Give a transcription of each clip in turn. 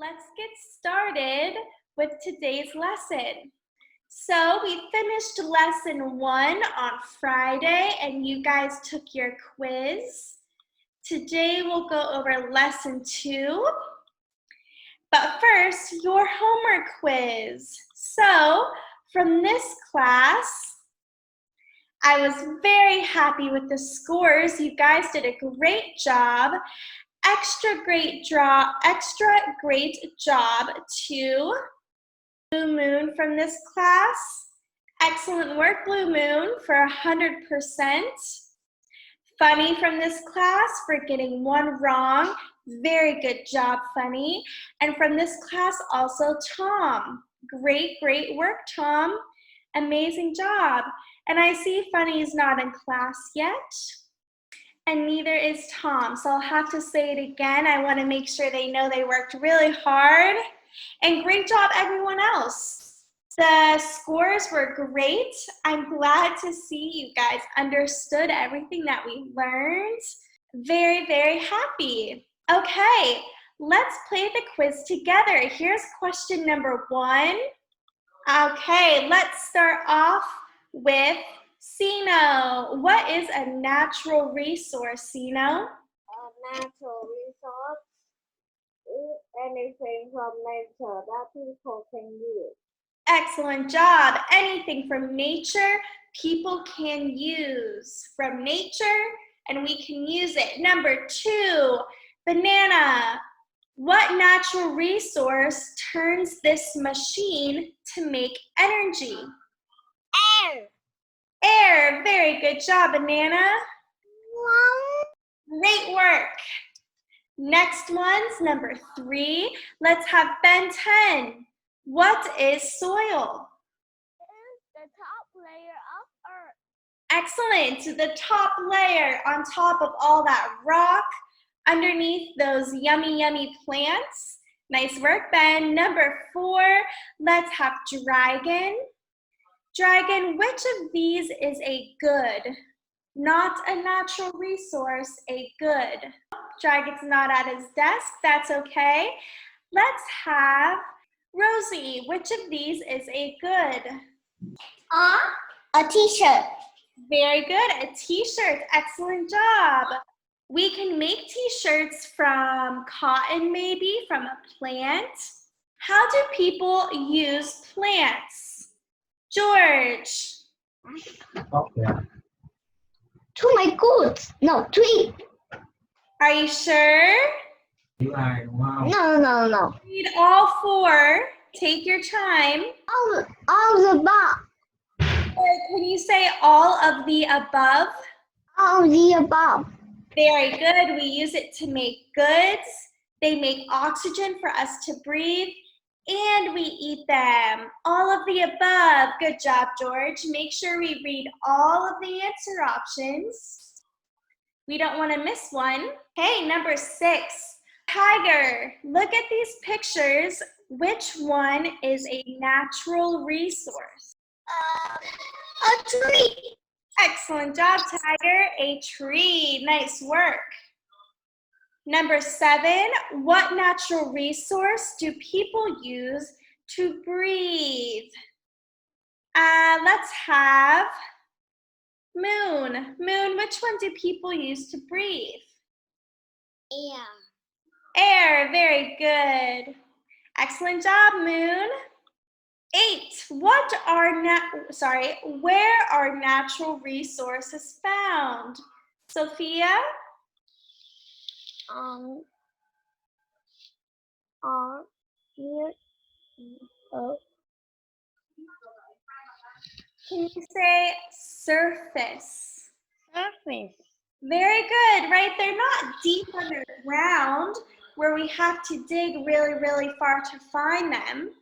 let's get started with today's lesson. So we finished lesson 1 on Friday and you guys took your quiz. Today we'll go over lesson 2. But first, your homework quiz. So from this class, I was very happy with the scores. You guys did a great job. Extra great job to Blue Moon from this class. Excellent work, Blue Moon, for 100%. Funny from this class for getting 1 wrong. Very good job, Funny. And from this class also Tom. Great work, Tom. Amazing job. And I see Funny is not in class yet. And neither is Tom, so I'll have to say it again. I want to make sure they know they worked really hard. And great job, everyone else. The scores were great. I'm glad to see you guys understood everything that we learned. Very happy. Okay, let's play the quiz together. Here's question number 1. Okay, let's start off with Sino. What is a natural resource, Sino? A natural resource is anything from nature that people can use. Excellent job. Anything from nature, people can use. From nature, and we can use it. Number 2, banana. What natural resource turns this machine to make energy? Air. Air. Very good job, banana. Great work. Next one's number 3. Let's have Ben 10. What is soil? It's the top layer of earth. Excellent. The top layer on top of all that rock, underneath those yummy plants. Nice work, Ben. Number 4, let's have dragon. Dragon, which of these is a good? Not a natural resource, a good. Dragon's not at his desk, that's okay. Let's have Rosie, which of these is a good? A t-shirt. Very good, a t-shirt, excellent job. We can make t-shirts from cotton maybe, from a plant. How do people use plants? George. Okay. To make goods. No, to eat. Are you sure? Wow. No. Read all 4. Take your time. All the above. Or can you say all of the above? All the above. Very good. We use it to make goods. They make oxygen for us to breathe, and we eat them. All of the above. Good job, George. Make sure we read all of the answer options. We don't want to miss one. Okay, number 6. Tiger. Look at these pictures. Which one is a natural resource? A tree. Excellent job, Tiger. A tree. Nice work. Number 7, what natural resource do people use to breathe? Let's have Moon. Moon, which one do people use to breathe? Air. Air. Very good. Excellent job, Moon. 8, where are natural resources found? Sophia? Can you say surface? Surface. Very good, right? They're not deep underground where we have to dig really far to find them,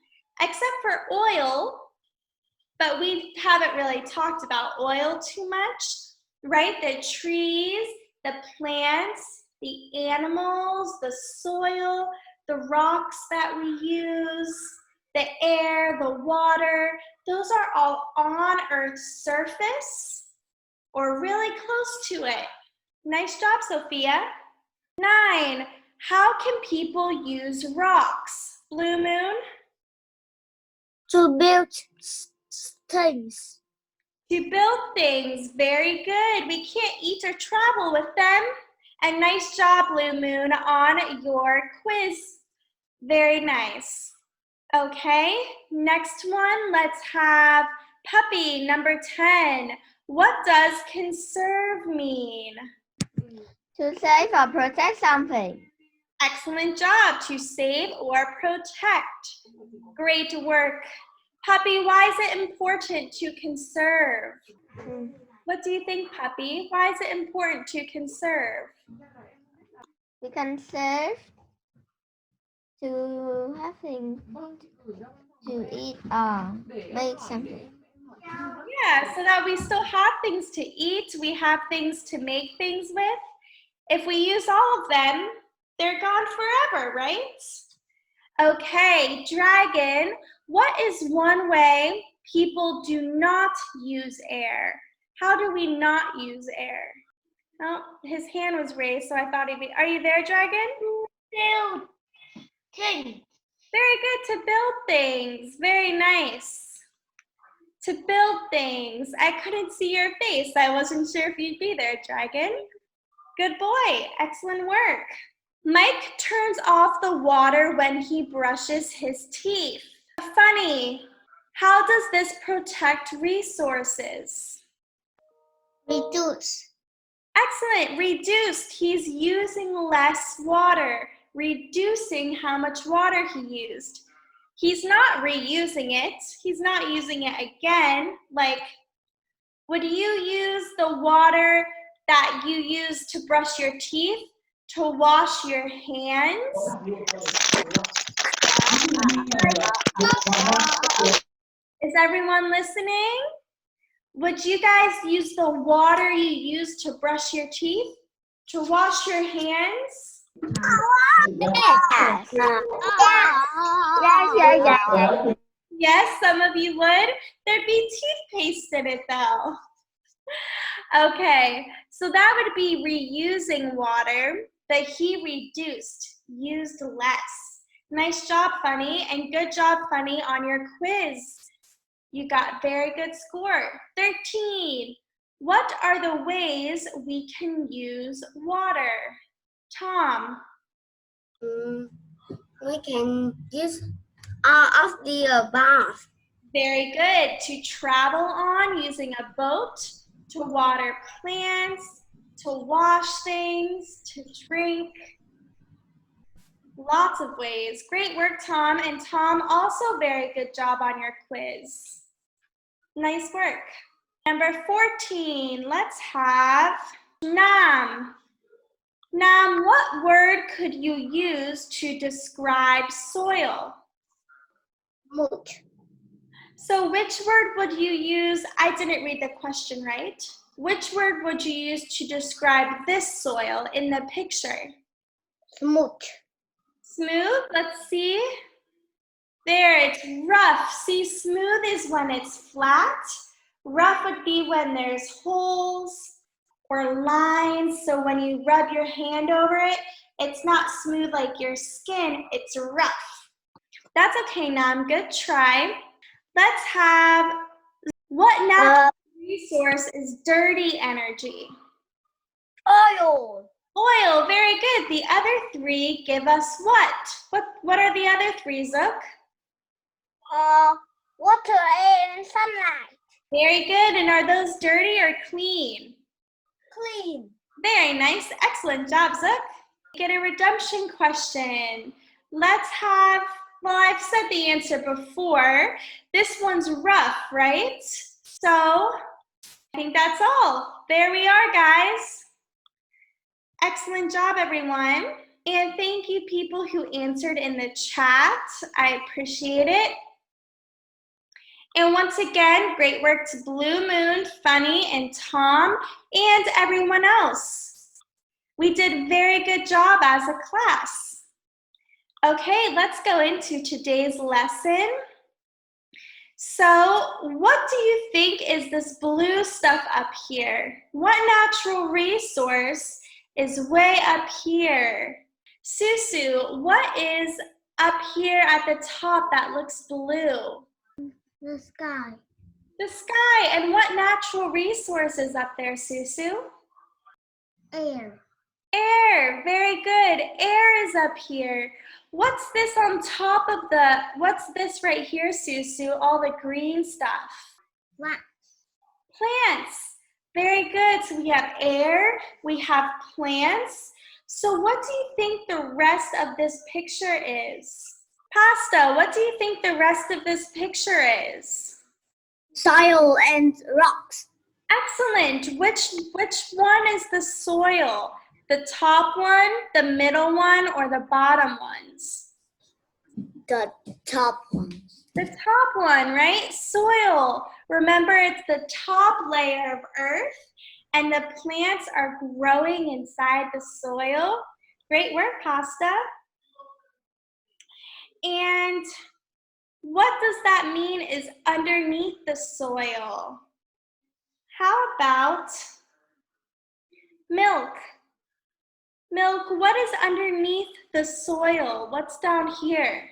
except for oil, but we haven't really talked about oil too much, right? The trees, the plants, the animals, the soil, the rocks that we use, the air, the water, those are all on Earth's surface or really close to it. Nice job, Sophia. 9, how can people use rocks? Blue Moon? To build things. To build things. Very good. We can't eat or travel with them. And nice job, Blue Moon, on your quiz. Very nice. Okay, next one, let's have Puppy, number 10. What does conserve mean? To save or protect something. Excellent job. To save or protect. Great work. Puppy, why is it important to conserve? What do you think, Puppy? Why is it important to conserve? We can save to having to eat or make something. Yeah, so that we still have things to eat, we have things to make things with. If we use all of them, they're gone forever, right? Okay, Dragon, what is one way people do not use air? How do we not use air? Oh, his hand was raised, so I thought he'd be, are you there, Dragon? Build things. Very good, to build things, very nice. To build things. I couldn't see your face. I wasn't sure if you'd be there, Dragon. Good boy, excellent work. Mike turns off the water when he brushes his teeth. Funny, how does this protect resources? Reduce. Excellent, reduced. He's using less water, reducing how much water he used. He's not reusing it. He's not using it again. Like, would you use the water that you use to brush your teeth to wash your hands? Is everyone listening? Would you guys use the water you use to brush your teeth to wash your hands? Yes. Yes. Yes, some of you would. There'd be toothpaste in it though. Okay, so that would be reusing water, but he reduced, used less. Nice job, Funny, and good job, Funny, on your quiz. You got very good score, 13. What are the ways we can use water? Tom. We can use out of the bath. Very good. To travel on using a boat, to water plants, to wash things, to drink. Lots of ways. Great work, Tom. And Tom, also very good job on your quiz. Nice work. Number 14, let's have Nam. Nam, what word could you use to describe soil? Mulch. So which word would you use? I didn't read the question right. Which word would you use to describe this soil in the picture? Smooth. Smooth, let's see. There, it's rough. See, smooth is when it's flat. Rough would be when there's holes or lines. So when you rub your hand over it, it's not smooth like your skin, it's rough. That's okay, Nam, good try. Let's have, what natural resource is dirty energy? Oil. Oil, very good. The other three give us what? What are the other three, Zook? Water and sunlight. Very good. And are those dirty or clean? Clean. Very nice. Excellent job, Zook. Get a redemption question. Let's have, well, I've said the answer before. This one's rough, right? So I think that's all. There we are, guys. Excellent job, everyone. And thank you, people who answered in the chat. I appreciate it. And once again, great work to Blue Moon, Funny, and Tom, and everyone else. We did very good job as a class. Okay, let's go into today's lesson. So, what do you think is this blue stuff up here? What natural resource is way up here? Susu, what is up here at the top that looks blue? The sky. The sky. And what natural resource is up there, Susu? Air. Air. Very good. Air is up here. What's this on top of what's this right here, Susu? All the green stuff. Plants. Plants. Very good. So we have air, we have plants. So what do you think the rest of this picture is? Pasta, what do you think the rest of this picture is? Soil and rocks. Excellent. Which one is the soil? The top one, the middle one, or the bottom ones? The top ones. The top one, right? Soil. Remember, it's the top layer of earth, and the plants are growing inside the soil. Great work, Pasta. And what does that mean is underneath the soil? How about milk? Milk, what is underneath the soil? What's down here?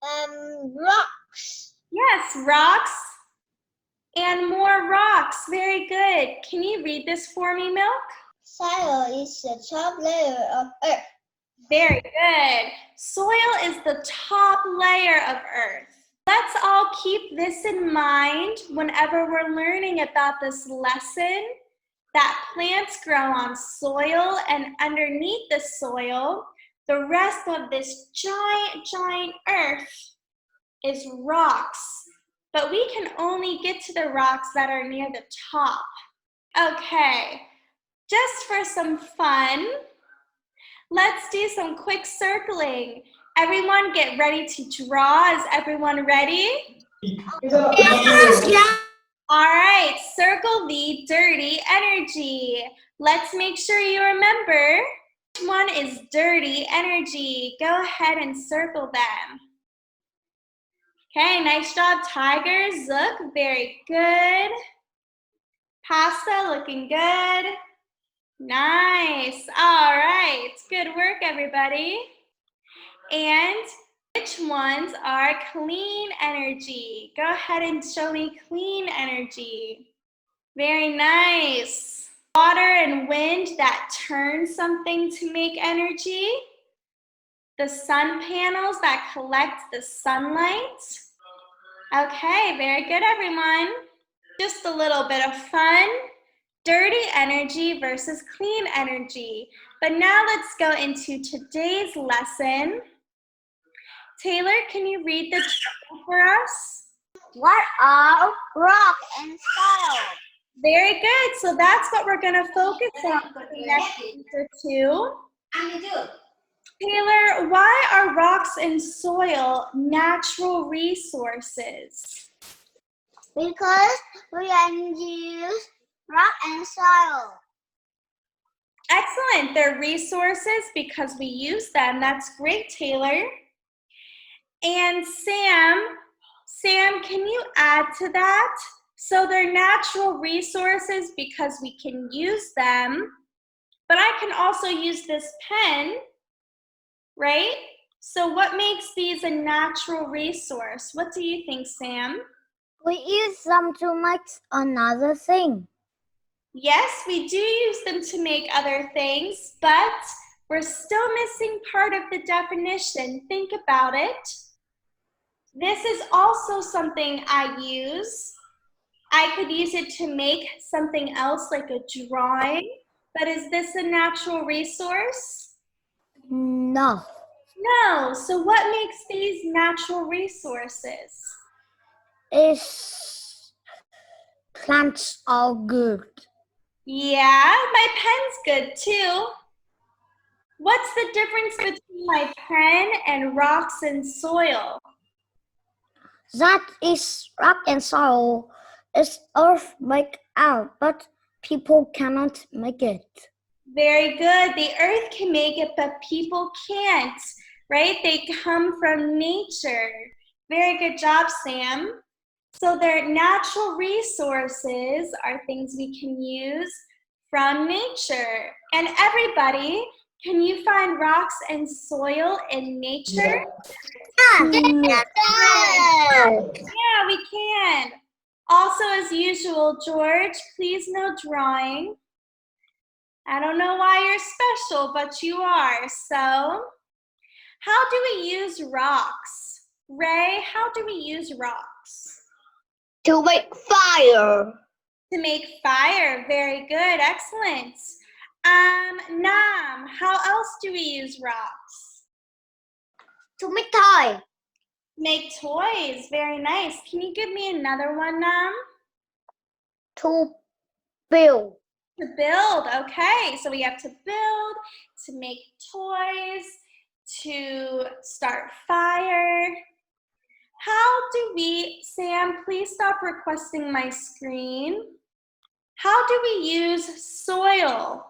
Rocks. Yes, rocks. And more rocks. Very good. Can you read this for me, Milk? Soil is the top layer of earth. Very good. Soil is the top layer of earth. Let's all keep this in mind whenever we're learning about this lesson, that plants grow on soil, and underneath the soil, the rest of this giant earth is rocks. But we can only get to the rocks that are near the top. Okay, just for some fun, let's do some quick circling. Everyone get ready to draw. Is everyone ready? Yeah. All right, circle the dirty energy. Let's make sure you remember which one is dirty energy. Go ahead and circle them. Okay, nice job, Tigers. Look, very good. Pasta, looking good. Nice. All right, good work, everybody. And which ones are clean energy? Go ahead and show me clean energy. Very nice. Water and wind that turn something to make energy. The sun panels that collect the sunlight. Okay, very good, everyone. Just a little bit of fun. Dirty energy versus clean energy. But now let's go into today's lesson. Taylor, can you read the title for us? What are rock and soil? Very good. So that's what we're going to focus on for the next week or two. Taylor, why are rocks and soil natural resources? Because we can use rock and soil. Excellent. They're resources because we use them. That's great, Taylor. And Sam, can you add to that? So they're natural resources because we can use them, but I can also use this pen, right? So what makes these a natural resource? What do you think, Sam? We use them to make another thing. Yes, we do use them to make other things, but we're still missing part of the definition. Think about it. This is also something I use. I could use it to make something else like a drawing, but is this a natural resource? No. No. So what makes these natural resources? Plants are good. Yeah, my pen's good too. What's the difference between my pen and rocks and soil? That is rock and soil. It's earth make out, but people cannot make it. Very good. The earth can make it, but people can't, right? They come from nature. Very good job, Sam. So their natural resources are things we can use from nature. And everybody, Can you find rocks and soil in nature? Yes. Yeah, we can. Also, as usual, George, please no drawing. I don't know why you're special, but you are. So, how do we use rocks? Ray, how do we use rocks? To make fire. To make fire. Very good. Excellent. Nam, how else do we use rocks? To make toy. Make toys. Very nice. Can you give me another one, Nam? To build. To build. Okay. So we have to build, to make toys, to start fire. How do we, Sam, please stop requesting my screen. How do we use soil?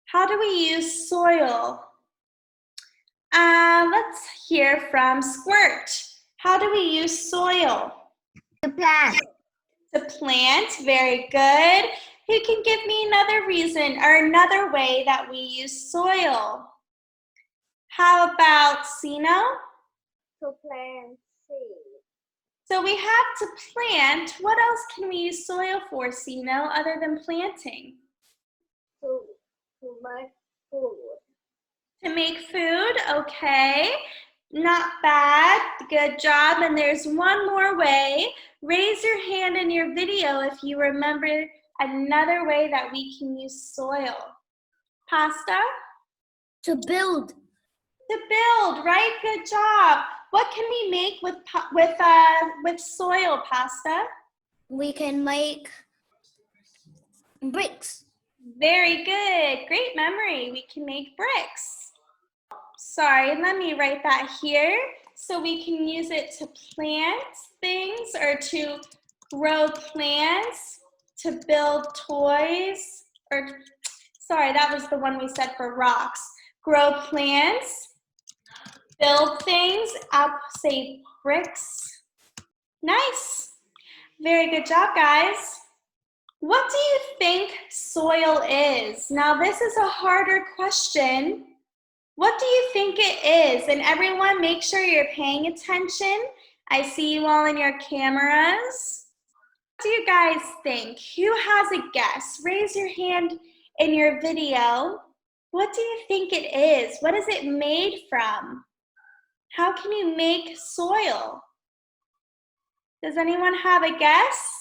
How do we use soil? Let's hear from Squirt. How do we use soil? To plant. To plant, very good. Who can give me another reason or another way that we use soil? How about Sino? To plant seeds. So we have to plant. What else can we use soil for, Sino, other than planting? To make food. To make food, okay. Not bad, good job. And there's one more way. Raise your hand in your video if you remember another way that we can use soil. Pasta? To build. To build, right? Good job. What can we make with soil, Pasta? We can make bricks. Very good. Great memory. We can make bricks. Sorry, let me write that here. So we can use it to plant things or to grow plants, to build toys, or sorry, that was the one we said for rocks. Grow plants, build things, I'll say bricks. Nice. Very good job, guys. What do you think soil is? Now, this is a harder question. What do you think it is? And everyone, make sure you're paying attention. I see you all in your cameras. What do you guys think? Who has a guess? Raise your hand in your video. What do you think it is? What is it made from? How can you make soil? Does anyone have a guess?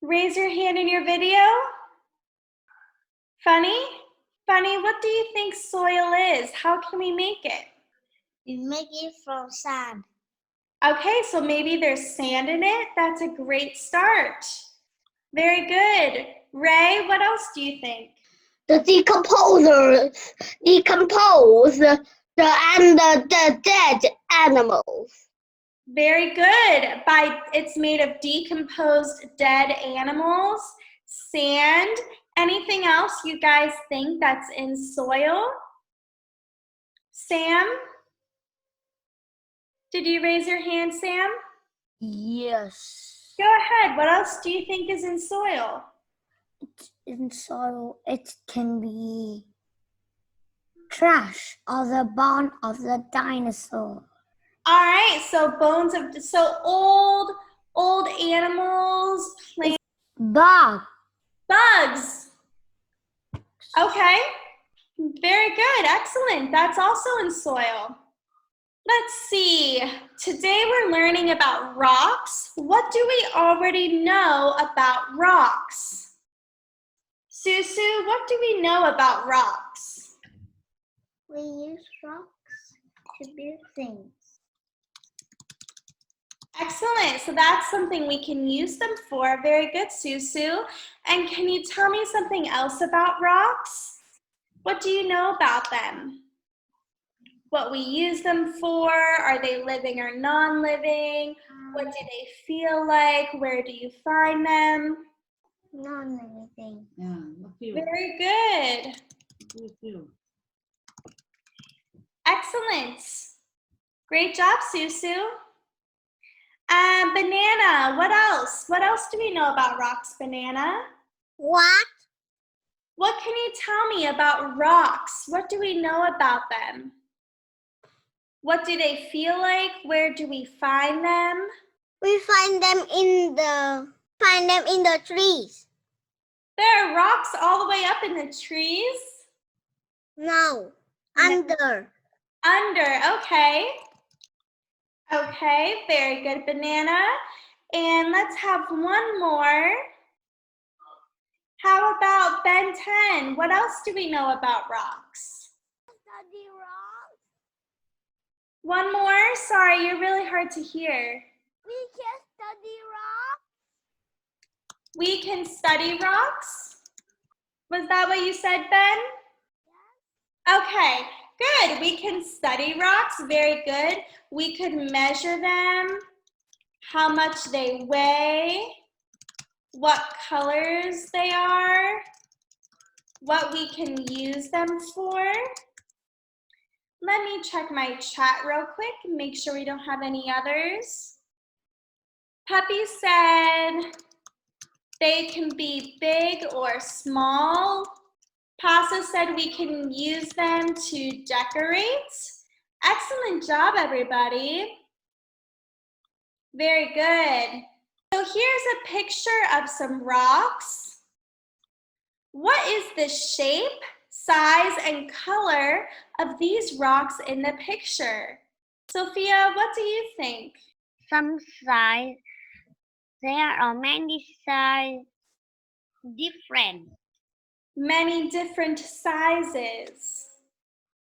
Raise your hand in your video. Funny? Funny, what do you think soil is? How can we make it? We make it from sand. Okay, so maybe there's sand in it. That's a great start. Very good. Ray, what else do you think? The decompose the dead animals. Very good. It's made of decomposed dead animals, sand. Anything else you guys think that's in soil? Sam? Did you raise your hand, Sam? Yes. Go ahead. What else do you think is in soil? In soil, it can be trash or the bone of the dinosaur. All right, so bones of, so old animals, plants, Bug. bugs. Okay, very good, excellent. That's also in soil. Let's see, today we're learning about rocks. What do we already know about rocks? Susu, what do we know about rocks? We use rocks to build things. Excellent, so that's something we can use them for. Very good, Susu. And can you tell me something else about rocks? What do you know about them? What we use them for? Are they living or non-living? What do they feel like? Where do you find them? Non-living. Very good. Excellent. Great job, Susu. Banana, what else? What else do we know about rocks, Banana? What? What can you tell me about rocks? What do we know about them? What do they feel like? Where do we find them? We find them in the trees. There are rocks all the way up in the trees? No, under. Under, okay. Okay, very good, Banana. And let's have one more. How about Ben 10? What else do we know about rocks? Study rocks. One more? Sorry, you're really hard to hear. We can study rocks. We can study rocks? Was that what you said, Ben? Yes. Okay, good. We can study rocks. Very good. We could measure them, how much they weigh, what colors they are, what we can use them for. Let me check my chat real quick and make sure we don't have any others. Puppy said they can be big or small. Pasa said we can use them to decorate. Excellent job, everybody. Very good. So here's a picture of some rocks. What is the shape, size, and color of these rocks in the picture? Sophia, what do you think? Some size. There are many size different. Many different sizes.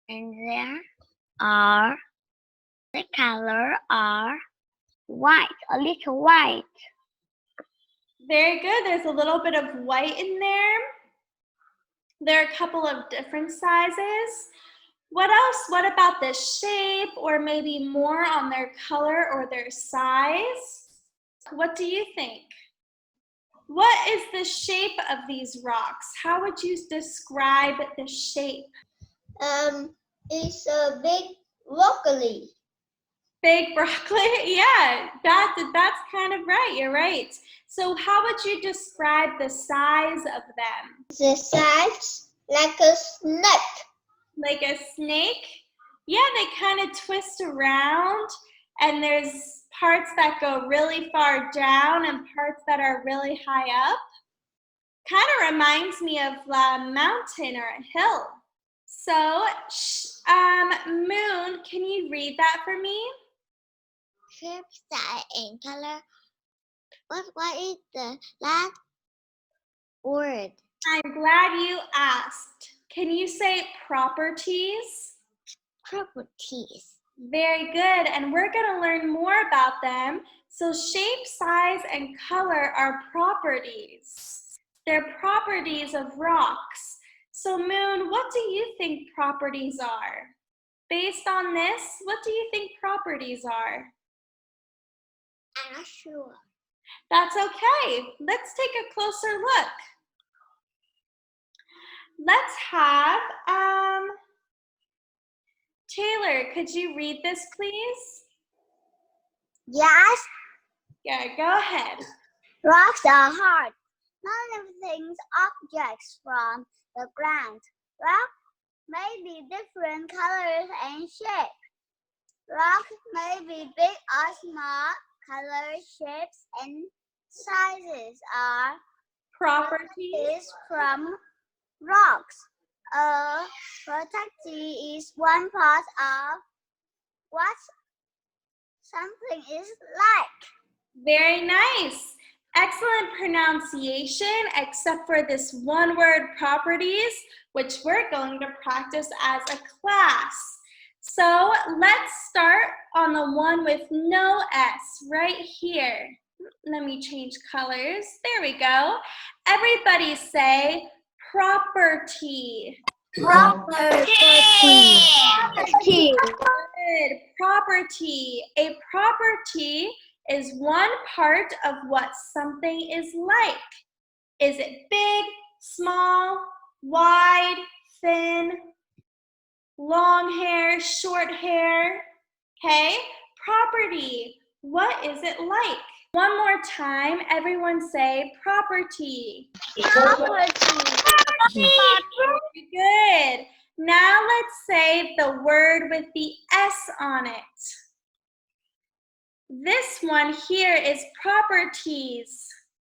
And there are the color are white, a little white. Very good. There's a little bit of white in there. There are a couple of different sizes. What else? What about the shape or maybe more on their color or their size? What do you think? What is the shape of these rocks? How would you describe the shape? It's a big broccoli. Big broccoli? Yeah, that's kind of right. You're right. So how would you describe the size of them? The size like a snake. Like a snake? Yeah, they kind of twist around, and there's parts that go really far down and parts that are really high up. Kind of reminds me of a mountain or a hill. So, Moon, can you read that for me? Shape, size, and color. What is the last word? I'm glad you asked. Can you say properties? Properties. Very good, and we're going to learn more about them. So shape, size, and color are properties. They're properties of rocks. So Moon, what do you think properties are? Based on this, what do you think properties are? I'm not sure. That's okay. Let's take a closer look. Let's have, Taylor, could you read this, please? Yes. Yeah, go ahead. Rocks are hard. Non-living things, objects from the ground. Rocks may be different colors and shapes. Rocks may be big or small. Colors, shapes, and sizes are Properties from rocks. A property is one part of what something is like. Very nice. Excellent pronunciation, except for this one word, properties, which we're going to practice as a class. So let's start on the one with no S right here. Let me change colors. There we go. Everybody say property. Property. Good. Property. A property is one part of what something is like. Is it big, small, wide, thin, long hair, short hair? Okay, property. What is it like? One more time, everyone say property. Property. Very good. Now let's say the word with the S on it. This one here is properties.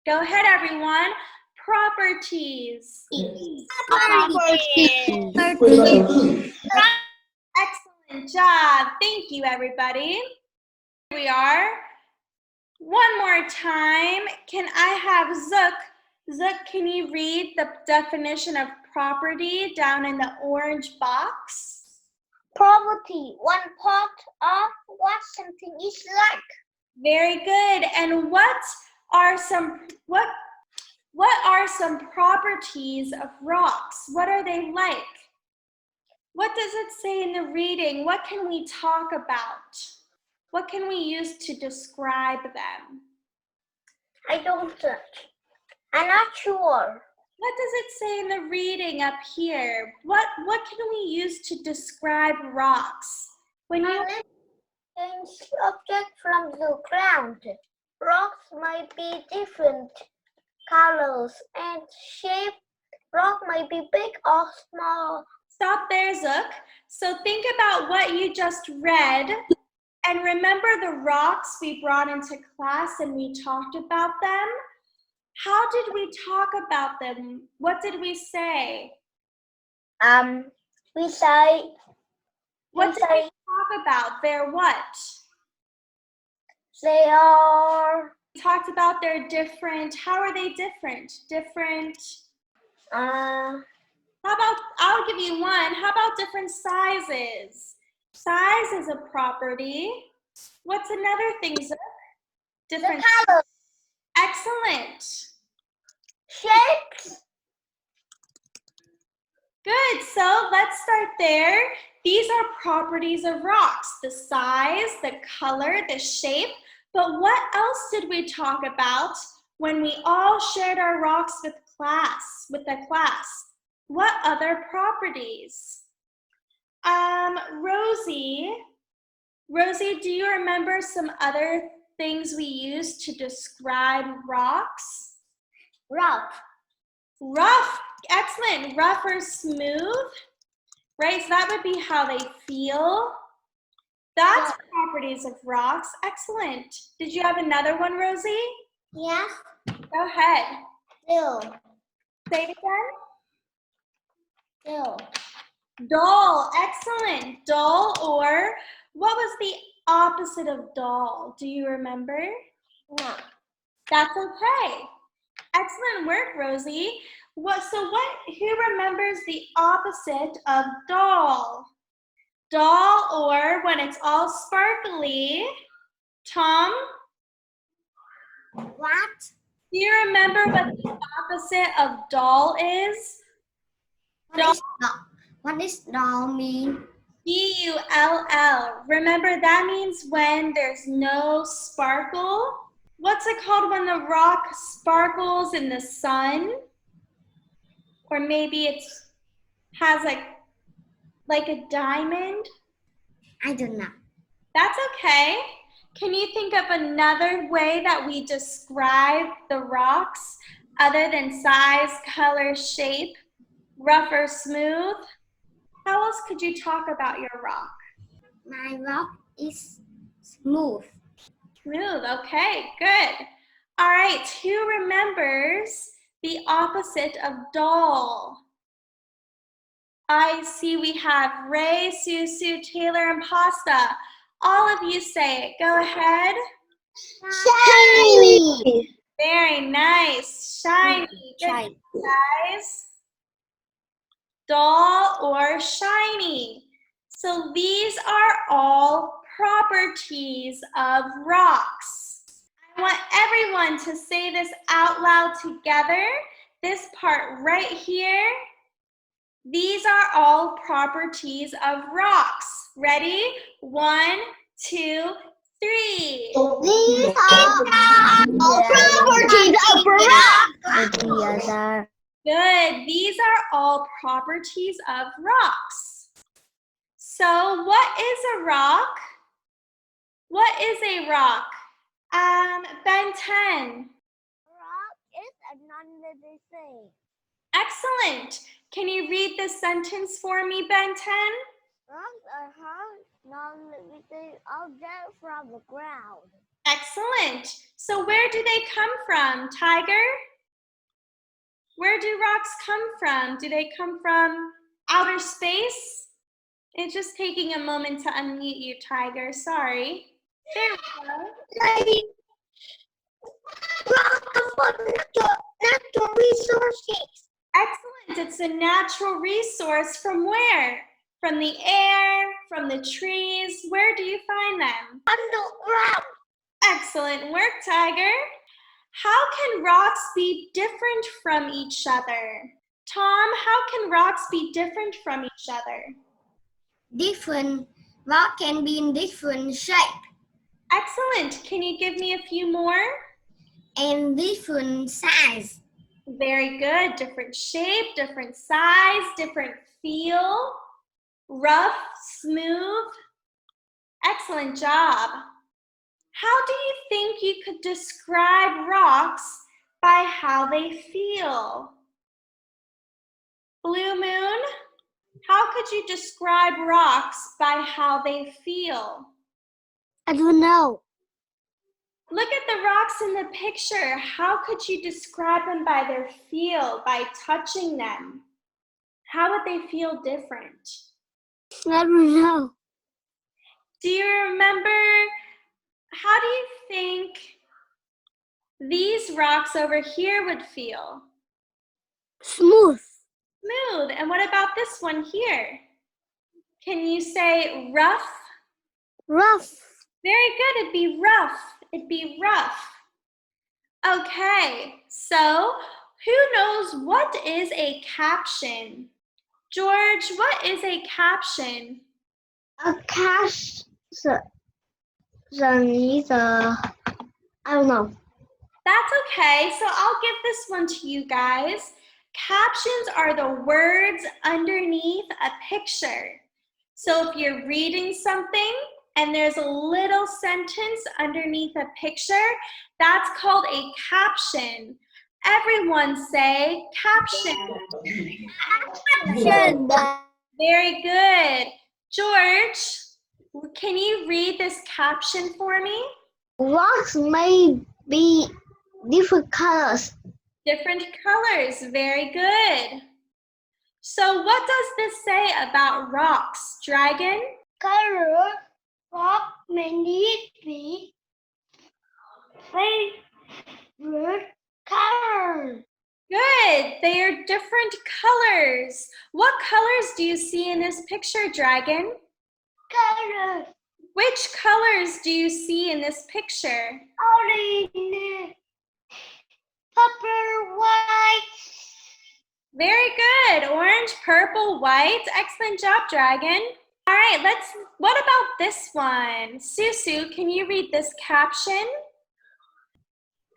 Go ahead, everyone. Properties. Excellent job. Thank you, everybody. Here we are. One more time. Can I have Zook? Zook, can you read the definition of property down in the orange box? Property, one part of what something is like. Very good. And what are some properties of rocks? What are they like? What does it say in the reading? What can we talk about? What can we use to describe them? I'm not sure. What does it say in the reading up here? What can we use to describe rocks? When you Object from the ground. Rocks might be different colors and shape. Rock might be big or small. Stop there, Zook. So think about what you just read and remember the rocks we brought into class and we talked about them. How did we talk about them? What did we say? We say. What did we talk about? They're what? They are. We talked about they're different. How are they different? How about, I'll give you one. How about different sizes? Size is a property. What's another thing, Zook? Different. The colors. Excellent. Shapes. Good, so let's start there. These are properties of rocks, the size, the color, the shape. But what else did we talk about when we all shared our rocks with the class? What other properties? Rosie, do you remember some other things we used to describe rocks? Rough, excellent. Rough or smooth, right? So that would be how they feel. That's properties of rocks. Excellent. Did you have another one, Rosie? Yes. Go ahead. Dull. Say it again. Dull. Dull, excellent. Dull, or what was the opposite of dull? Do you remember? No. That's okay. Excellent work, Rosie. Who remembers the opposite of dull? Dull, or when it's all sparkly. Tom? What? Do you remember what the opposite of dull is? What does dull mean? D-U-L-L. Remember, that means when there's no sparkle. What's it called when the rock sparkles in the sun? Or maybe it has like a diamond? I don't know. That's okay. Can you think of another way that we describe the rocks other than size, color, shape, rough or smooth? How else could you talk about your rock? My rock is smooth. Smooth, okay, good. All right, who remembers the opposite of dull? I see we have Ray, Susu, Taylor, and Pasta. All of you say it. Go ahead. Shiny. Very nice. Shiny. Good, Shiny. guys. Dull or shiny. So these are all properties of rocks. I want everyone to say this out loud together. This part right here. These are all properties of rocks. Ready? 1, 2, 3. These are all properties of rocks. Good. These are all properties of rocks. So what is a rock? What is a rock? Ben 10. Rock is a non-living thing. Excellent. Can you read this sentence for me, Ben 10? Rocks are hard, non-living objects from the ground. Excellent. So where do they come from, Tiger? Where do rocks come from? Do they come from outer space? It's just taking a moment to unmute you, Tiger. Sorry. There we go. Rocks are natural resources. Excellent. It's a natural resource from where? From the air, from the trees. Where do you find them? Underground. Excellent work, Tiger. How can rocks be different from each other? Tom, how can rocks be different from each other? Different rock can be in different shape Excellent. Can you give me a few more? and different size. Very good. Different shape, different size, different feel. Rough, smooth. Excellent job. How do you think you could describe rocks by how they feel? Blue Moon, how could you describe rocks by how they feel? I don't know. Look at the rocks in the picture. How could you describe them by their feel, by touching them? How would they feel different? I don't know. Do you remember, how do you think these rocks over here would feel? Smooth. Smooth. And what about this one here? Can you say rough? Rough. Very good. It'd be rough. It'd be rough. Okay, so who knows what is a caption? George, what is a caption? A caption is a, I don't know. That's okay. So I'll give this one to you guys. Captions are the words underneath a picture. So if you're reading something and there's a little sentence underneath a picture, that's called a caption. Everyone say caption. Caption. Very good. George, can you read this caption for me? Rocks may be different colors. Different colors, very good. So what does this say about rocks, Dragon? Color. Rock may be favorite color. Good, they are different colors. What colors do you see in this picture, Dragon? Color. Which colors do you see in this picture? Orange. Purple. White. Very good, orange, purple, white. Excellent job, Dragon. All right, what about this one? Susu, can you read this caption?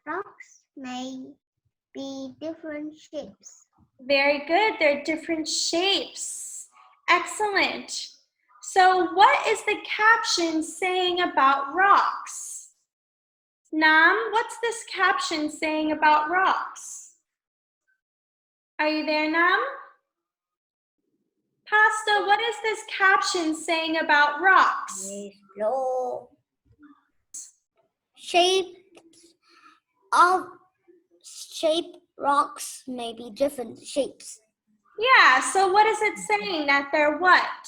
Rocks may be different shapes. Very good, they're different shapes. Excellent. So what is the caption saying about rocks? Nam, what's this caption saying about rocks? Are you there, Nam? Pasta, what is this caption saying about rocks? Slow. Shape rocks may be different shapes. Yeah, so what is it saying? That they're what?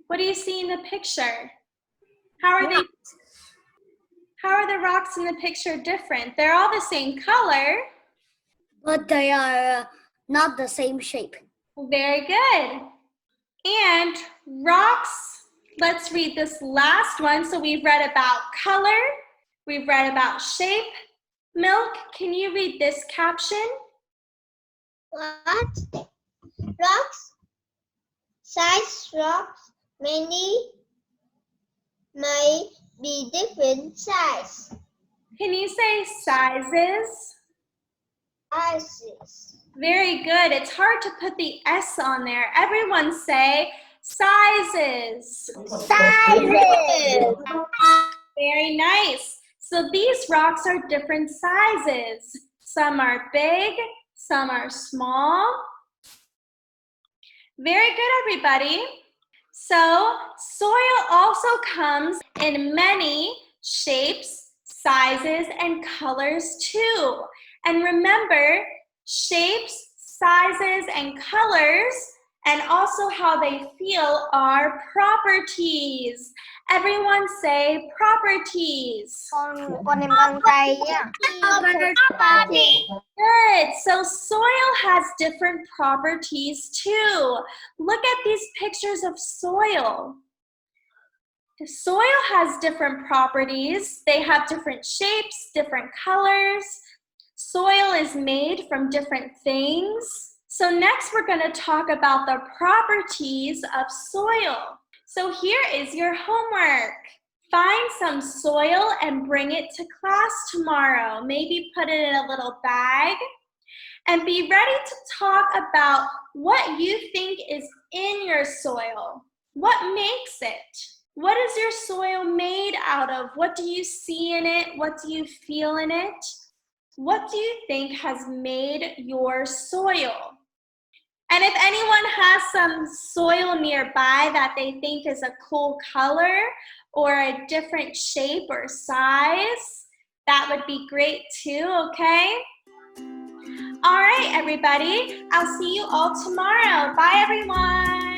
What do you see in the picture? How are the rocks in the picture different? They're all the same color. But they are not the same shape. Very good. And rocks, let's read this last one. So we've read about color, we've read about shape. Milk, can you read this caption? What? Rocks? Size rocks may be different size. Can you say sizes? Sizes. Very good. It's hard to put the S on there. Everyone say sizes. Sizes. Very nice. So these rocks are different sizes. Some are big, some are small, Very good, everybody. So, soil also comes in many shapes, sizes, and colors too. And remember, shapes, sizes, and colors, and also how they feel are properties. Everyone say properties. Con em găng tay á. Good. So soil has different properties too. Look at these pictures of soil. The soil has different properties. They have different shapes, different colors. Soil is made from different things. So next we're going to talk about the properties of soil. So here is your homework. Find some soil and bring it to class tomorrow. Maybe put it in a little bag. And be ready to talk about what you think is in your soil. What makes it? What is your soil made out of? What do you see in it? What do you feel in it? What do you think has made your soil? And if anyone has some soil nearby that they think is a cool color or a different shape or size, that would be great too, okay? All right, everybody. I'll see you all tomorrow. Bye, everyone.